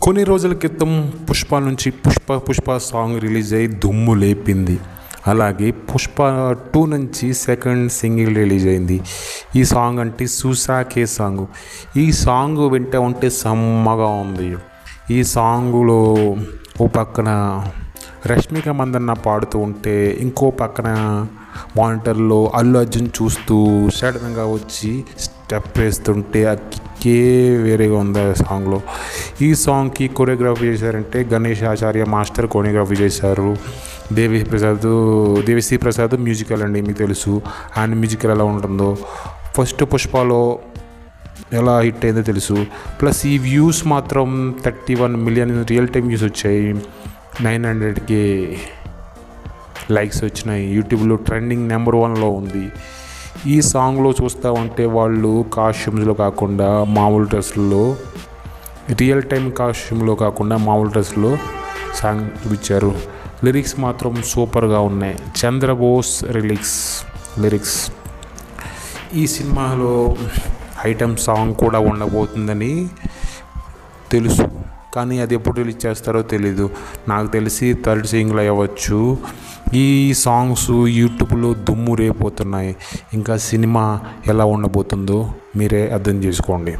కొన్ని రోజుల క్రితం పుష్ప నుంచి పుష్ప సాంగ్ రిలీజ్ అయ్యి దుమ్ము లేపింది. అలాగే పుష్ప 2 నుంచి సెకండ్ సింగిల్ రిలీజ్ అయింది. ఈ సాంగ్ అంటే చూసాకే సాంగ్. ఈ సాంగ్ వింటే ఉంటే సమ్మగా ఉంది. ఈ సాంగులో ఓ పక్కన రష్మిక మందన్న పాడుతూ ఉంటే ఇంకో పక్కన మానిటర్లో అల్లు అర్జున్ చూస్తూ సడన్గా వచ్చి స్టెప్ వేస్తుంటే ఆ కిక్కే వేరేగా ఉంది ఆ సాంగ్లో. ఈ సాంగ్కి కొరియోగ్రఫీ చేశారంటే గణేష్ ఆచార్య మాస్టర్ కొరియోగ్రఫీ చేశారు. దేవిశ్రీ ప్రసాద్ మ్యూజికల్ అండి, మీకు తెలుసు ఆయన మ్యూజికల్ ఎలా ఉంటుందో. ఫస్ట్ పుష్పలో ఎలా హిట్ అయిందో తెలుసు. ప్లస్ ఈ వ్యూస్ మాత్రం 31 మిలియన్ రియల్ టైం వ్యూస్ వచ్చాయి. 900K లైక్స్ వచ్చినాయి. యూట్యూబ్లో ట్రెండింగ్ నెంబర్ 1లో ఉంది. ఈ సాంగ్లో చూస్తూ ఉంటే వాళ్ళు కాస్ట్యూమ్స్లో కాకుండా మామూలు డ్రెస్సుల్లో, రియల్ టైం కాస్ట్యూమ్లో కాకుండా మామూలు డ్రెస్సులో సాంగ్ చూపించారు. లిరిక్స్ మాత్రం సూపర్గా ఉన్నాయి. చంద్రబోస్ లిరిక్స్. ఈ సినిమాలో ఐటమ్ సాంగ్ కూడా ఉండబోతుందని తెలుసు, కానీ అది ఎప్పుడు రిలీజ్ చేస్తారో తెలీదు. నాకు తెలిసి థర్డ్ సింగిల్ అవ్వచ్చు. ఈ సాంగ్స్ యూట్యూబ్లో దుమ్ము రేపోతున్నాయి. ఇంకా సినిమా ఎలా ఉండబోతుందో మీరే అర్థం చేసుకోండి.